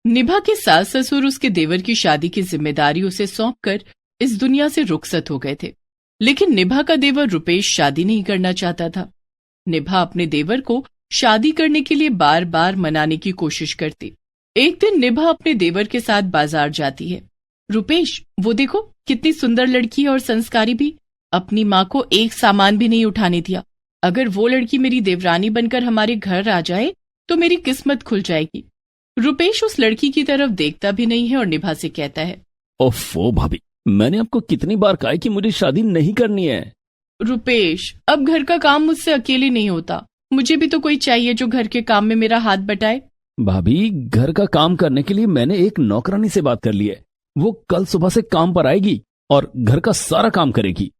निभा के सास ससुर उसके देवर की शादी की जिम्मेदारी उसे सौंपकर इस दुनिया से रुखसत हो गए थे, लेकिन निभा का देवर रुपेश शादी नहीं करना चाहता था। निभा अपने देवर को शादी करने के लिए बार बार मनाने की कोशिश करती। एक दिन निभा अपने देवर के साथ बाजार जाती है। रुपेश, वो देखो कितनी सुंदर लड़की है और संस्कारी भी, अपनी माँ को एक सामान भी नहीं उठाने दिया। अगर वो लड़की मेरी देवरानी बनकर हमारे घर आ जाए तो मेरी किस्मत खुल जाएगी। रुपेश उस लड़की की तरफ देखता भी नहीं है और निभा से कहता है, ओफो भाभी, मैंने आपको कितनी बार कहा है कि मुझे शादी नहीं करनी है। रुपेश, अब घर का काम मुझसे अकेले नहीं होता, मुझे भी तो कोई चाहिए जो घर के काम में मेरा हाथ बटाए। भाभी, घर का काम करने के लिए मैंने एक नौकरानी से बात कर ली है। वो कल सुबह से काम पर आएगी और घर का सारा काम करेगी।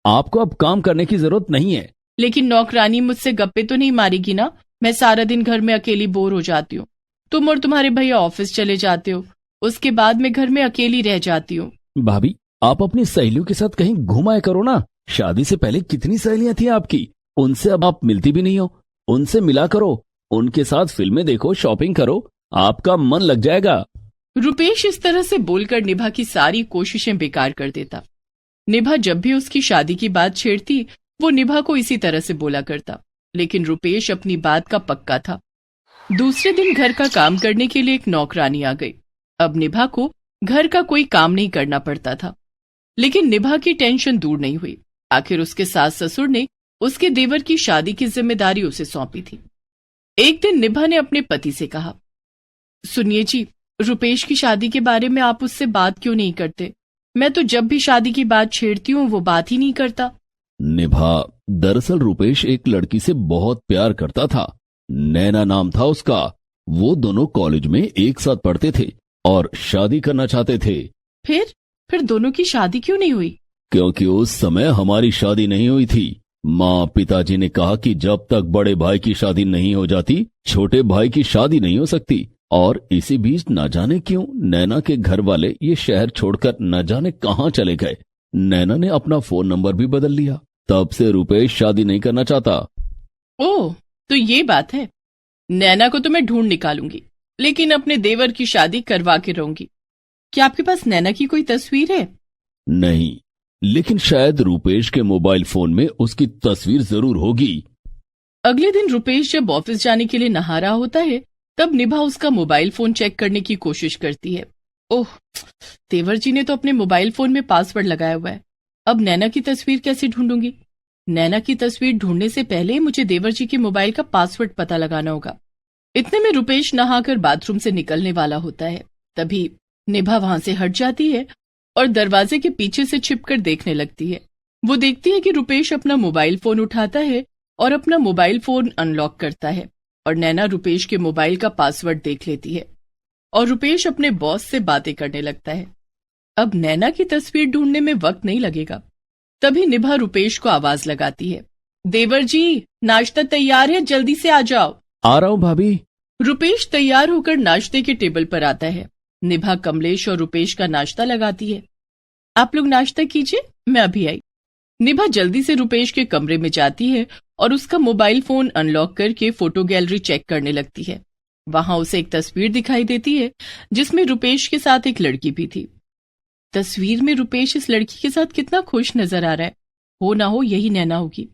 आपको अब काम करने की जरूरत नहीं है। लेकिन नौकरानी मुझसे गप्पे तो नहीं मारेगी ना? मैं सारा दिन घर में अकेली बोर हो जाती हूँ। तुम और तुम्हारे भैया ऑफिस चले जाते हो, उसके बाद मैं घर में अकेली रह जाती हूँ। भाभी, आप अपनी सहेलियों के साथ कहीं घुमाया करो ना। शादी से पहले कितनी सहेलियां थी आपकी, उनसे अब आप मिलती भी नहीं हो। उनसे मिला करो, उनके साथ फिल्में देखो, शॉपिंग करो, आपका मन लग जाएगा। रुपेश इस तरह से बोलकर निभा की सारी कोशिशें बेकार कर देता। निभा जब भी उसकी शादी की बात छेड़ती, वो निभा को इसी तरह से बोला करता, लेकिन रुपेश अपनी बात का पक्का था। दूसरे दिन घर का काम करने के लिए एक नौकरानी आ गई। अब निभा को घर का कोई काम नहीं करना पड़ता था, लेकिन निभा की टेंशन दूर नहीं हुई। आखिर उसके सास ससुर ने उसके देवर की शादी की जिम्मेदारी उसे सौंपी थी। एक दिन निभा ने अपने पति से कहा, सुनिए जी, रुपेश की शादी के बारे में आप उससे बात क्यों नहीं करते? मैं तो जब भी शादी की बात छेड़ती हूँ वो बात ही नहीं करता। निभा, दरअसल रुपेश एक लड़की से बहुत प्यार करता था। नैना नाम था उसका। वो दोनों कॉलेज में एक साथ पढ़ते थे और शादी करना चाहते थे। फिर दोनों की शादी क्यों नहीं हुई? क्योंकि उस समय हमारी शादी नहीं हुई थी। माँ पिताजी ने कहा कि जब तक बड़े भाई की शादी नहीं हो जाती, छोटे भाई की शादी नहीं हो सकती। और इसी बीच न जाने क्यों नैना के घर वाले ये शहर छोड़कर न जाने कहां चले गए। नैना ने अपना फोन नंबर भी बदल लिया। तब से रुपेश शादी नहीं करना चाहता। ओह, तो ये बात है। नैना को तो मैं ढूंढ निकालूंगी, लेकिन अपने देवर की शादी करवा के रहूंगी। क्या आपके पास नैना की कोई तस्वीर है? नहीं, लेकिन शायद रुपेश के मोबाइल फोन में उसकी तस्वीर जरूर होगी। अगले दिन रुपेश जब ऑफिस जाने के लिए नहा रहा होता है, तब निभा उसका मोबाइल फोन चेक करने की कोशिश करती है। ओह, देवर जी ने तो अपने मोबाइल फोन में पासवर्ड लगाया हुआ है। अब नैना की तस्वीर कैसे ढूंढूंगी? नैना की तस्वीर ढूंढने से पहले मुझे देवर जी के मोबाइल का पासवर्ड पता लगाना होगा। इतने में रुपेश नहाकर बाथरूम से निकलने वाला होता है। तभी निभा वहां से हट जाती है और दरवाजे के पीछे से छिपकर देखने लगती है। वो देखती है कि रुपेश अपना मोबाइल फोन उठाता है और अपना मोबाइल फोन अनलॉक करता है और नैना रुपेश के मोबाइल का पासवर्ड देख लेती है और रुपेश अपने बॉस से बातें करने लगता है। अब नैना की तस्वीर ढूंढने में वक्त नहीं लगेगा। तभी निभा रुपेश को आवाज लगाती है, देवर जी, नाश्ता तैयार है, जल्दी से आ जाओ। आ रहा हूँ भाभी। रुपेश तैयार होकर नाश्ते के टेबल पर आता है। निभा कमलेश और रुपेश का नाश्ता लगाती है। आप लोग नाश्ता कीजिए, मैं अभी आई। निभा जल्दी से रुपेश के कमरे में जाती है और उसका मोबाइल फोन अनलॉक करके फोटो गैलरी चेक करने लगती है। वहां उसे एक तस्वीर दिखाई देती है जिसमें रुपेश के साथ एक लड़की भी थी। तस्वीर में रुपेश इस लड़की के साथ कितना खुश नजर आ रहा है। हो ना हो यही नैना होगी।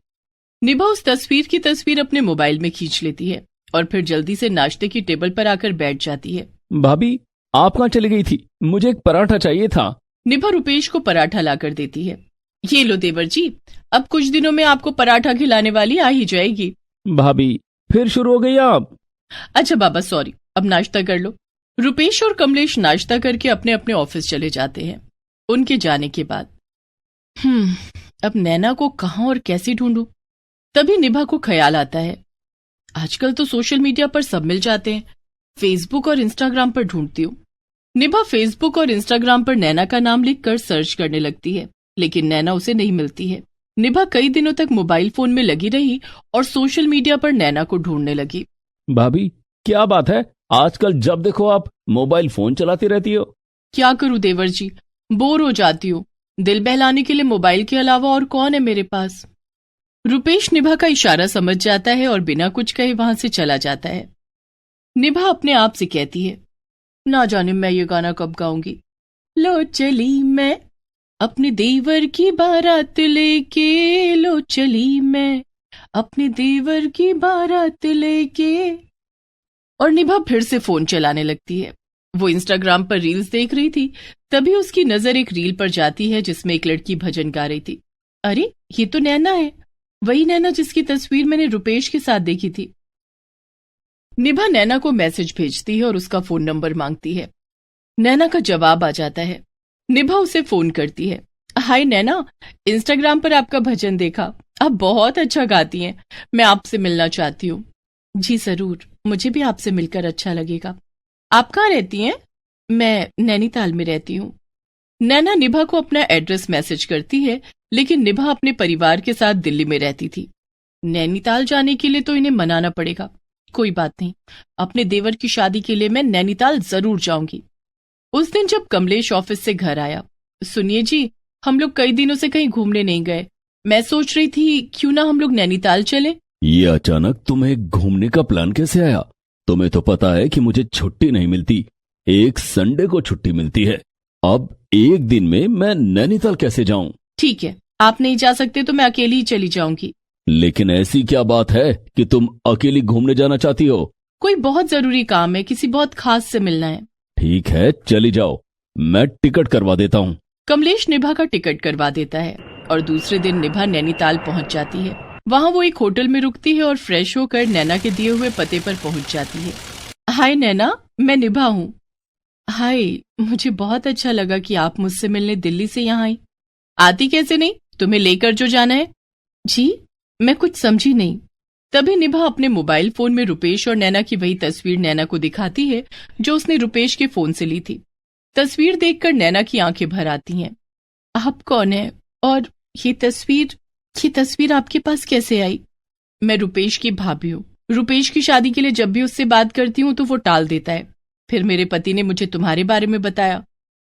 निभा उस तस्वीर की तस्वीर अपने मोबाइल में खींच लेती है और फिर जल्दी से नाश्ते की टेबल पर आकर बैठ जाती है। भाभी, आप कहाँ चली गई थी? मुझे एक पराठा चाहिए था। निभा रुपेश को पराठा लाकर देती है। ये लो देवर जी, अब कुछ दिनों में आपको पराठा खिलाने वाली आ ही जाएगी। भाभी, फिर शुरू हो गई आप? अच्छा बाबा, सॉरी, अब नाश्ता कर लो। रुपेश और कमलेश नाश्ता करके अपने अपने ऑफिस चले जाते हैं। उनके जाने के बाद अब नैना को कहां और कैसे ढूंढूं? तभी निभा को ख्याल आता है, आजकल तो सोशल मीडिया पर सब मिल जाते हैं, फेसबुक और इंस्टाग्राम पर ढूंढती हूँ। निभा फेसबुक और इंस्टाग्राम पर नैना का नाम लिखकर सर्च करने लगती है, लेकिन नैना उसे नहीं मिलती है। निभा कई दिनों तक मोबाइल फोन में लगी रही और सोशल मीडिया पर नैना को ढूंढने लगी। भाभी, क्या बात है, आजकल जब देखो आप मोबाइल फोन चलाती रहती हो? क्या करूं देवर जी, बोर हो जाती हूँ। दिल बहलाने के लिए मोबाइल के अलावा और कौन है मेरे पास? रुपेश निभा का इशारा समझ जाता है और बिना कुछ कहे वहां से चला जाता है। निभा अपने आप से कहती है, ना जाने मैं ये गाना कब गाऊंगी। लो चली मैं अपने देवर की बारात लेके, लो चली मैं अपने देवर की बारात लेके। और निभा फिर से फोन चलाने लगती है। वो इंस्टाग्राम पर रील्स देख रही थी, तभी उसकी नजर एक रील पर जाती है जिसमें एक लड़की भजन गा रही थी। अरे ये तो नैना है, वही नैना जिसकी तस्वीर मैंने रुपेश के साथ देखी थी। निभा नैना को मैसेज भेजती है और उसका फोन नंबर मांगती है। नैना का जवाब आ जाता है। निभा उसे फोन करती है। हाय नैना, इंस्टाग्राम पर आपका भजन देखा, आप बहुत अच्छा गाती हैं, मैं आपसे मिलना चाहती हूँ। जी जरूर, मुझे भी आपसे मिलकर अच्छा लगेगा। आप कहाँ रहती हैं? मैं नैनीताल में रहती हूँ। नैना निभा को अपना एड्रेस मैसेज करती है, लेकिन निभा अपने परिवार के साथ दिल्ली में रहती थी। नैनीताल जाने के लिए तो इन्हें मनाना पड़ेगा। कोई बात नहीं, अपने देवर की शादी के लिए मैं नैनीताल जरूर जाऊंगी। उस दिन जब कमलेश ऑफिस से घर आया, सुनिए जी, हम लोग कई दिनों से कहीं घूमने नहीं गए, मैं सोच रही थी क्यों ना हम लोग नैनीताल चले। ये अचानक तुम्हें घूमने का प्लान कैसे आया? तुम्हें तो पता है कि मुझे छुट्टी नहीं मिलती, एक संडे को छुट्टी मिलती है। अब एक दिन में मैं नैनीताल कैसे जाऊं? ठीक है, आप नहीं जा सकते तो मैं अकेली ही चली जाऊंगी। लेकिन ऐसी क्या बात है कि तुम अकेली घूमने जाना चाहती हो? कोई बहुत जरूरी काम है, किसी बहुत खास से मिलना है। ठीक है, चली जाओ, मैं टिकट करवा देता हूँ। कमलेश निभा का टिकट करवा देता है और दूसरे दिन निभा नैनीताल पहुंच जाती है। वहां वो एक होटल में रुकती है और फ्रेश होकर नैना के दिए हुए पते पर पहुंच जाती है। हाय नैना, मैं निभा हूँ। हाय, मुझे बहुत अच्छा लगा कि आप मुझसे मिलने दिल्ली से यहाँ आई। आती कैसे नहीं, तुम्हें लेकर जो जाना है। जी, मैं कुछ समझी नहीं। तभी निभा अपने मोबाइल फोन में रुपेश और नैना की वही तस्वीर नैना को दिखाती है जो उसने रुपेश के फोन से ली थी। तस्वीर देखकर नैना की आंखें भर आती हैं। आप कौन है और ये तस्वीर आपके पास कैसे आई? मैं रुपेश की भाभी हूँ। रुपेश की शादी के लिए जब भी उससे बात करती हूँ तो वो टाल देता है। फिर मेरे पति ने मुझे तुम्हारे बारे में बताया,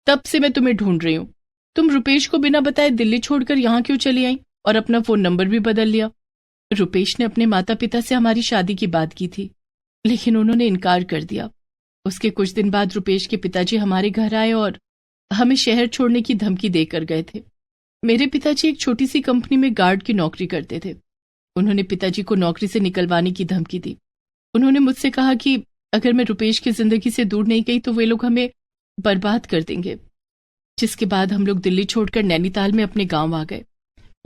तब से मैं तुम्हें ढूंढ रही हूँ। तुम रुपेश को बिना बताए दिल्ली छोड़कर यहाँ क्यों चली आई और अपना फोन नंबर भी बदल लिया? रुपेश ने अपने माता पिता से हमारी शादी की बात की थी, लेकिन उन्होंने इनकार कर दिया। उसके कुछ दिन बाद रुपेश के पिताजी हमारे घर आए और हमें शहर छोड़ने की धमकी देकर गए थे। मेरे पिताजी एक छोटी सी कंपनी में गार्ड की नौकरी करते थे। उन्होंने पिताजी को नौकरी से निकलवाने की धमकी दी। उन्होंने मुझसे कहा कि अगर मैं रुपेश की जिंदगी से दूर नहीं गई तो वे लोग हमें बर्बाद कर देंगे। जिसके बाद हम लोग दिल्ली छोड़कर नैनीताल में अपने गांव आ गए।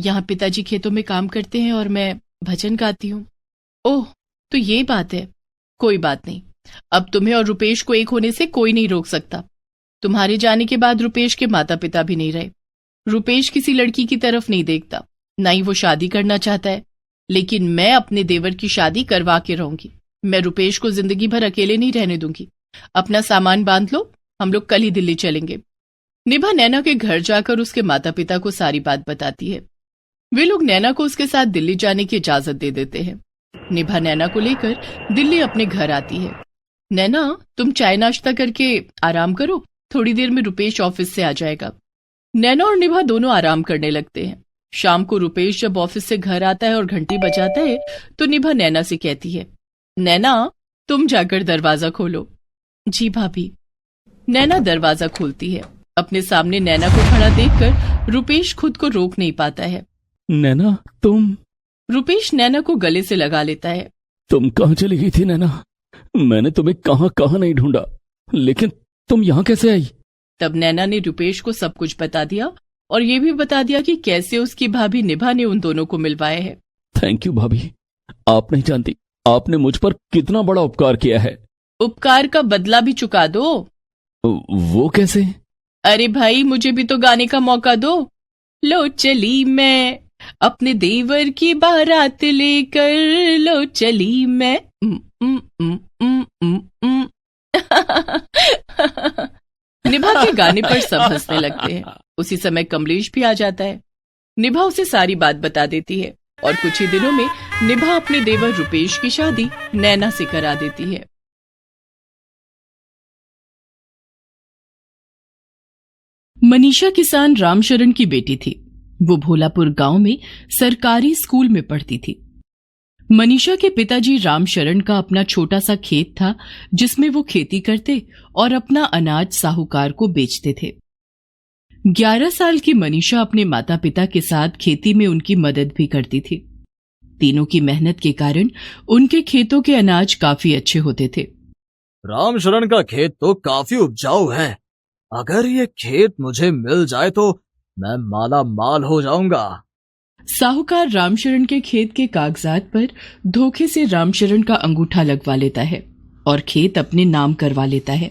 यहाँ पिताजी खेतों में काम करते हैं और मैं भजन गाती हूँ। ओह, तो ये बात है। कोई बात नहीं, अब तुम्हें और रुपेश को एक होने से कोई नहीं रोक सकता। तुम्हारे जाने के बाद रुपेश के माता पिता भी नहीं रहे। रुपेश किसी लड़की की तरफ नहीं देखता, ना ही वो शादी करना चाहता है। लेकिन मैं अपने देवर की शादी करवा के रहूंगी। मैं रुपेश को जिंदगी भर अकेले नहीं रहने दूंगी। अपना सामान बांध लो, हम लोग कल ही दिल्ली चलेंगे। निभा नैना के घर जाकर उसके माता पिता को सारी बात बताती है। वे लोग नैना को उसके साथ दिल्ली जाने की इजाजत दे देते हैं। निभा नैना को लेकर दिल्ली अपने घर आती है। नैना, तुम चाय नाश्ता करके आराम करो, थोड़ी देर में रुपेश ऑफिस से आ जाएगा। नैना और निभा दोनों आराम करने लगते हैं। शाम को रुपेश जब ऑफिस से घर आता है और घंटी बजाता है तो निभा नैना से कहती है, नैना तुम जाकर दरवाजा खोलो। जी भाभी। नैना दरवाजा खोलती है। अपने सामने नैना को खड़ा देखकर रुपेश खुद को रोक नहीं पाता है। नैना, तुम? रुपेश नैना को गले से लगा लेता है। तुम कहाँ चली गई थी नैना? मैंने तुम्हें कहाँ कहाँ नहीं ढूंढा, लेकिन तुम यहाँ कैसे आई? तब नैना ने रुपेश को सब कुछ बता दिया और ये भी बता दिया कि कैसे उसकी भाभी निभा ने उन दोनों को मिलवाया है। थैंक यू भाभी, आप नहीं जानती आपने मुझ पर कितना बड़ा उपकार किया है। उपकार का बदला भी चुका दो। वो कैसे? अरे भाई, मुझे भी तो गाने का मौका दो। लो चली मैं अपने देवर की बारात लेकर, लो चली मैं। निभा के गाने पर सब हंसने लगते हैं। उसी समय कमलेश भी आ जाता है। निभा उसे सारी बात बता देती है और कुछ ही दिनों में निभा अपने देवर रुपेश की शादी नैना से करा देती है। मनीषा किसान रामशरण की बेटी थी। वो भोलापुर गांव में सरकारी स्कूल में पढ़ती थी। मनीषा के पिताजी रामशरण का अपना छोटा सा खेत था, जिसमें वो खेती करते और अपना अनाज साहूकार को बेचते थे। 11 साल की मनीषा अपने माता पिता के साथ खेती में उनकी मदद भी करती थी। तीनों की मेहनत के कारण उनके खेतों के अनाज काफी अच्छे होते थे। रामशरण का खेत तो काफी उपजाऊ है। अगर ये खेत मुझे मिल जाए तो मैं माला माल हो जाऊंगा। साहूकार रामशरण के खेत के कागजात पर धोखे से रामशरण का अंगूठा लगवा लेता है और खेत अपने नाम करवा लेता है।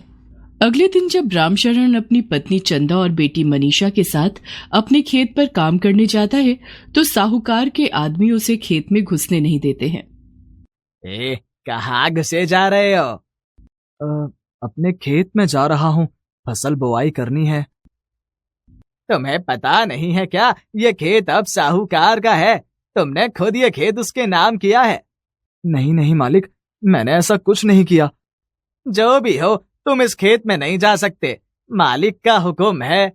अगले दिन जब रामशरण अपनी पत्नी चंदा और बेटी मनीषा के साथ अपने खेत पर काम करने जाता है तो साहूकार के आदमी उसे खेत में घुसने नहीं देते हैं। कहाँ घुसे जा रहे हो? अपने खेत में जा रहा हूँ, फसल बुआई करनी है। तुम्हें पता नहीं है क्या, ये खेत अब साहूकार का है। तुमने खुद ये खेत उसके नाम किया है। नहीं नहीं मालिक, मैंने ऐसा कुछ नहीं किया। जो भी हो, तुम इस खेत में नहीं जा सकते, मालिक का हुक्म है।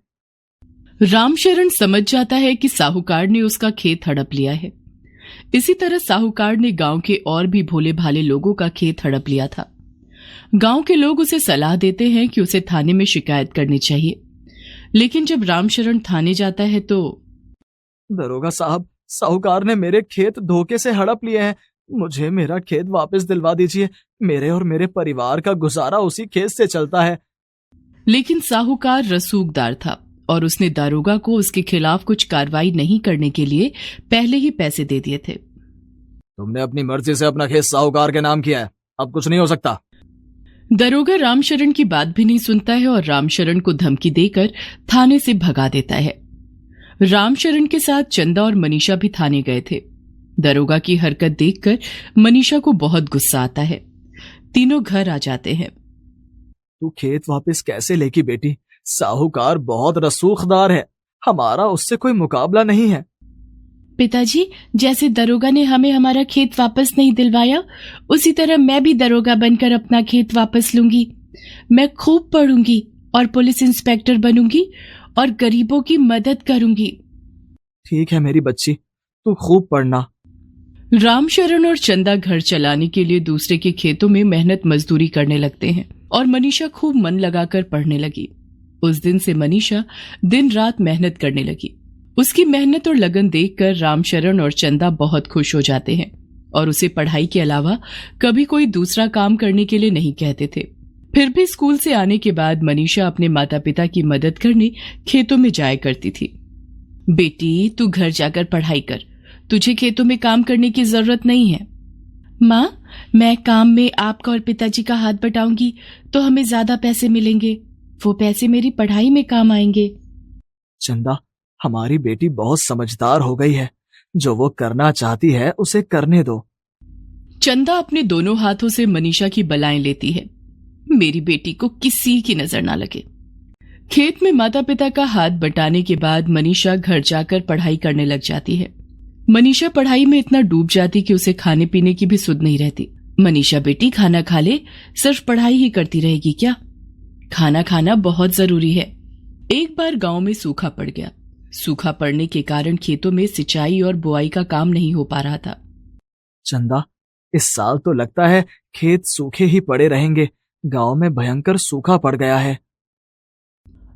रामशरण समझ जाता है कि साहूकार ने उसका खेत हड़प लिया है। इसी तरह साहूकार ने गांव के और भी भोले भाले लोगों का खेत हड़प लिया था। गांव के लोग उसे सलाह देते हैं कि उसे थाने में शिकायत करनी चाहिए, लेकिन जब रामशरण थाने जाता है तो दरोगा साहब, साहूकार ने मेरे खेत धोखे से हड़प लिए हैं। मुझे मेरा खेत वापस दिलवा दीजिए। मेरे और मेरे परिवार का गुजारा उसी खेत से चलता है। लेकिन साहूकार रसूखदार था और उसने दारोगा को उसके खिलाफ कुछ कार्रवाई नहीं करने के लिए पहले ही पैसे दे दिए थे। तुमने अपनी मर्जी से अपना खेत साहूकार के नाम किया है, अब कुछ नहीं हो सकता। दरोगा रामशरण की बात भी नहीं सुनता है और रामशरण को धमकी देकर थाने से भगा देता है। रामशरण के साथ चंदा और मनीषा भी थाने गए थे। दरोगा की हरकत देखकर मनीषा को बहुत गुस्सा आता है। तीनों घर आ जाते हैं। तू खेत वापस कैसे लेगी बेटी? साहूकार बहुत रसूखदार है, हमारा उससे कोई मुकाबला नहीं है। पिताजी, जैसे दरोगा ने हमें हमारा खेत वापस नहीं दिलवाया, उसी तरह मैं भी दरोगा बनकर अपना खेत वापस लूंगी। मैं खूब पढ़ूंगी और पुलिस इंस्पेक्टर बनूंगी और गरीबों की मदद करूंगी। ठीक है मेरी बच्ची, तू खूब पढ़ना। रामशरण और चंदा घर चलाने के लिए दूसरे के खेतों में मेहनत मजदूरी करने लगते हैं और मनीषा खूब मन लगाकर पढ़ने लगी। उस दिन से मनीषा दिन रात मेहनत करने लगी। उसकी मेहनत और लगन देखकर रामशरण और चंदा बहुत खुश हो जाते हैं और उसे पढ़ाई के अलावा कभी कोई दूसरा काम करने के लिए नहीं कहते थे। फिर भी स्कूल से आने के बाद मनीषा अपने माता पिता की मदद करने खेतों में जाया करती थी। बेटी, तू घर जाकर पढ़ाई कर, तुझे खेतों में काम करने की जरूरत नहीं है। माँ, मैं काम में आपका और पिताजी का हाथ बटाऊंगी तो हमें ज्यादा पैसे मिलेंगे। वो पैसे मेरी पढ़ाई में काम आएंगे। चंदा, हमारी बेटी बहुत समझदार हो गई है। जो वो करना चाहती है उसे करने दो। चंदा अपने दोनों हाथों से मनीषा की बलाएं लेती है। मेरी बेटी को किसी की नजर ना लगे। खेत में माता पिता का हाथ बटाने के बाद मनीषा घर जाकर पढ़ाई करने लग जाती है। मनीषा पढ़ाई में इतना डूब जाती कि उसे खाने पीने की भी सुध नहीं रहती। मनीषा बेटी, खाना खा ले, सिर्फ पढ़ाई ही करती रहेगी क्या? खाना खाना बहुत जरूरी है। एक बार गांव में सूखा पड़ गया। सूखा पड़ने के कारण खेतों में सिंचाई और बुआई का काम नहीं हो पा रहा था। चंदा, इस साल तो लगता है खेत सूखे ही पड़े रहेंगे। गांव में भयंकर सूखा पड़ गया है।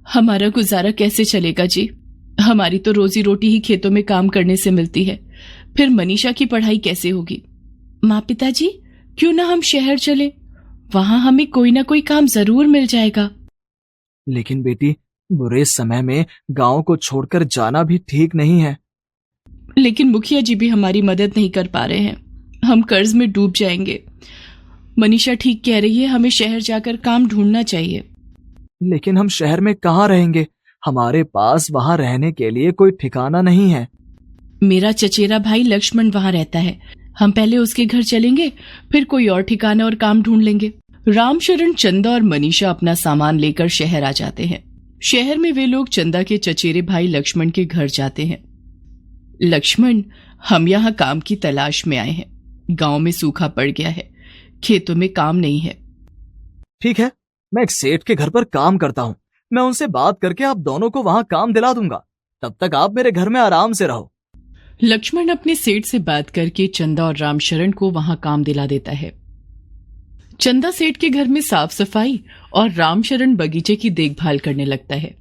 हमारा गुजारा कैसे चलेगा जी? हमारी तो रोजी रोटी ही खेतों में काम करने से मिलती है। फिर मनीषा की पढ़ाई कैसे होगी? माँ, पिताजी, क्यों ना हम शहर चले? वहां हमें कोई ना कोई काम जरूर मिल जाएगा। लेकिन बेटी, बुरे समय में गांव को छोड़कर जाना भी ठीक नहीं है। लेकिन मुखिया जी भी हमारी मदद नहीं कर पा रहे हैं। हम कर्ज में डूब जाएंगे। मनीषा ठीक कह रही है, हमें शहर जाकर काम ढूंढना चाहिए। लेकिन हम शहर में कहाँ रहेंगे? हमारे पास वहां रहने के लिए कोई ठिकाना नहीं है। मेरा चचेरा भाई लक्ष्मण वहां रहता है। हम पहले उसके घर चलेंगे, फिर कोई और ठिकाना और काम ढूंढ लेंगे। रामशरण, चंदा और मनीषा अपना सामान लेकर शहर आ जाते हैं। शहर में वे लोग चंदा के चचेरे भाई लक्ष्मण के घर जाते हैं। लक्ष्मण, हम यहाँ काम की तलाश में आए हैं। गांव में सूखा पड़ गया है, खेतों में काम नहीं है। ठीक है, मैं एक सेठ के घर पर काम करता हूँ। मैं उनसे बात करके आप दोनों को वहां काम दिला दूंगा। तब तक आप मेरे घर में आराम से रहो। लक्ष्मण अपने सेठ से बात करके चंदा और रामशरण को वहां काम दिला देता है। चंदा सेठ के घर में साफ सफाई और रामशरण बगीचे की देखभाल करने लगता है।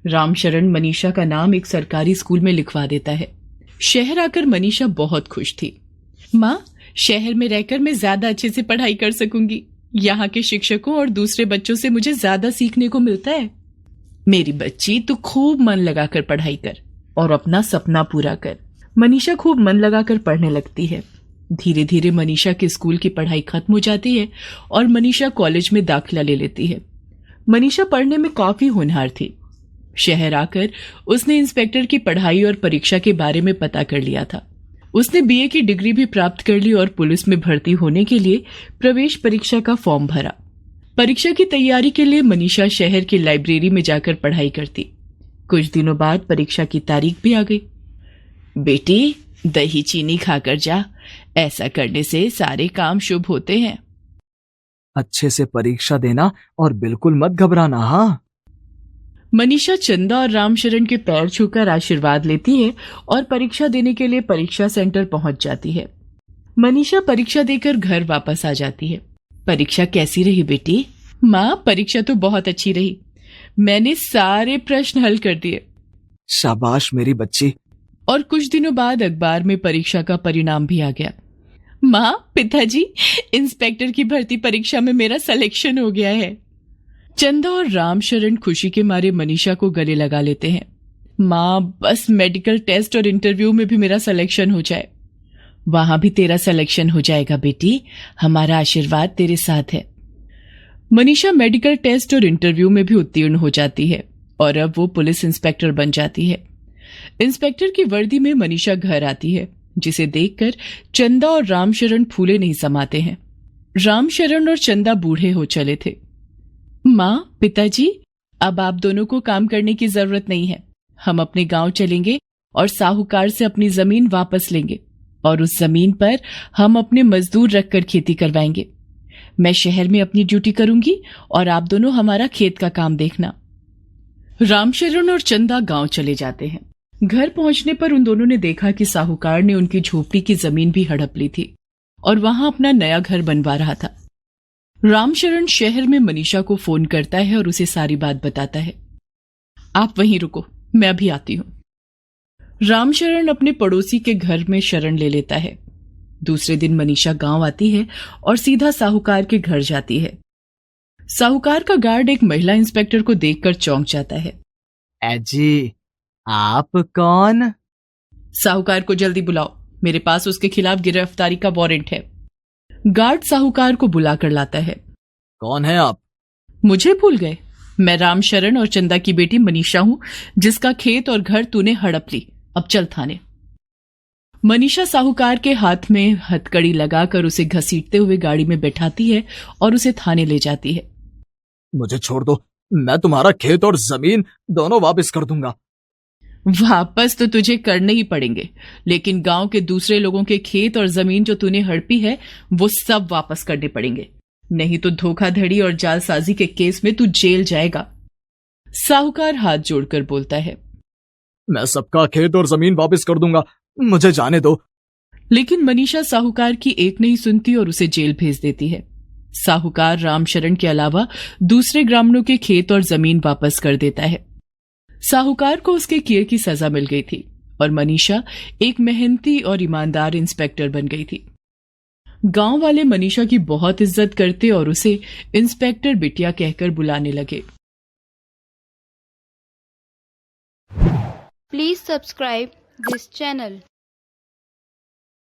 रामशरण मनीषा का नाम एक सरकारी स्कूल में लिखवा देता है। शहर आकर मनीषा बहुत खुश थी। माँ, शहर में रहकर मैं ज्यादा अच्छे से पढ़ाई कर सकूंगी। यहाँ के शिक्षकों और दूसरे बच्चों से मुझे ज्यादा सीखने को मिलता है। मेरी बच्ची, तू खूब मन लगाकर पढ़ाई कर और अपना सपना पूरा कर। मनीषा खूब मन लगाकर पढ़ने लगती है। धीरे धीरे मनीषा के स्कूल की पढ़ाई खत्म हो जाती है और मनीषा कॉलेज में दाखिला ले लेती है। मनीषा पढ़ने में काफी होनहार थी। शहर आकर उसने इंस्पेक्टर की पढ़ाई और परीक्षा के बारे में पता कर लिया था। उसने बीए की डिग्री भी प्राप्त कर ली और पुलिस में भर्ती होने के लिए प्रवेश परीक्षा का फॉर्म भरा। परीक्षा की तैयारी के लिए मनीषा शहर की लाइब्रेरी में जाकर पढ़ाई करती। कुछ दिनों बाद परीक्षा की तारीख भी आ गई। बेटी, दही चीनी खाकर जा। ऐसा करने से सारे काम शुभ होते हैं। अच्छे से परीक्षा देना और बिल्कुल मत घबराना। हाँ। मनीषा चंदा और रामशरण के पैर छूकर आशीर्वाद लेती है और परीक्षा देने के लिए परीक्षा सेंटर पहुंच जाती है। मनीषा परीक्षा देकर घर वापस आ जाती है। परीक्षा कैसी रही बेटी? माँ, परीक्षा तो बहुत अच्छी रही। मैंने सारे प्रश्न हल कर दिए। शाबाश मेरी बच्ची। और कुछ दिनों बाद अखबार में परीक्षा का परिणाम भी आ गया। माँ, पिताजी, इंस्पेक्टर की भर्ती परीक्षा में मेरा सिलेक्शन हो गया है। चंदा और रामशरण खुशी के मारे मनीषा को गले लगा लेते हैं। माँ, बस मेडिकल टेस्ट और इंटरव्यू में भी मेरा सिलेक्शन हो जाए। वहां भी तेरा सिलेक्शन हो जाएगा बेटी, हमारा आशीर्वाद तेरे साथ है। मनीषा मेडिकल टेस्ट और इंटरव्यू में भी उत्तीर्ण हो जाती है और अब वो पुलिस इंस्पेक्टर बन जाती है। इंस्पेक्टर की वर्दी में मनीषा घर आती है, जिसे देखकर चंदा और रामशरण फूले नहीं समाते हैं। रामशरण और चंदा बूढ़े हो चले थे। माँ, पिताजी, अब आप दोनों को काम करने की जरूरत नहीं है। हम अपने गांव चलेंगे और साहूकार से अपनी जमीन वापस लेंगे और उस जमीन पर हम अपने मजदूर रखकर खेती करवाएंगे। मैं शहर में अपनी ड्यूटी करूंगी और आप दोनों हमारा खेत का काम देखना। रामशरण और चंदा गांव चले जाते हैं। घर पहुंचने पर उन दोनों ने देखा कि साहूकार ने उनकी झोपड़ी की जमीन भी हड़प ली थी और वहां अपना नया घर बनवा रहा था। रामशरण शहर में मनीषा को फोन करता है और उसे सारी बात बताता है। आप वहीं रुको, मैं अभी आती हूं। रामशरण अपने पड़ोसी के घर में शरण ले लेता है। दूसरे दिन मनीषा गांव आती है और सीधा साहूकार के घर जाती है। साहूकार का गार्ड एक महिला इंस्पेक्टर को देखकर चौंक जाता है। जी, आप कौन? साहूकार को जल्दी बुलाओ, मेरे पास उसके खिलाफ गिरफ्तारी का वारंट है। गार्ड साहूकार को बुलाकर लाता है। कौन है आप? मुझे भूल गए? मैं रामशरण और चंदा की बेटी मनीषा हूं, जिसका खेत और घर तूने हड़प ली। अब चल थाने। मनीषा साहूकार के हाथ में हथकड़ी लगाकर उसे घसीटते हुए गाड़ी में बैठाती है और उसे थाने ले जाती है। मुझे छोड़ दो, मैं तुम्हारा खेत और जमीन दोनों वापस कर दूंगा। वापस तो तुझे करने ही पड़ेंगे, लेकिन गांव के दूसरे लोगों के खेत और जमीन जो तूने हड़पी है वो सब वापस करने पड़ेंगे, नहीं तो धोखाधड़ी और जालसाजी के केस में तू जेल जाएगा। साहूकार हाथ जोड़कर बोलता है। मैं सबका खेत और जमीन वापस कर दूंगा, मुझे जाने दो। लेकिन मनीषा साहूकार की एक नहीं सुनती और उसे जेल भेज देती है। साहूकार रामशरण के अलावा दूसरे ग्रामीणों के खेत और जमीन वापस कर देता है। साहूकार को उसके किए की सजा मिल गई थी और मनीषा एक मेहनती और ईमानदार इंस्पेक्टर बन गई थी। गांव वाले मनीषा की बहुत इज्जत करते और उसे इंस्पेक्टर बिटिया कहकर बुलाने लगे। Please subscribe this channel.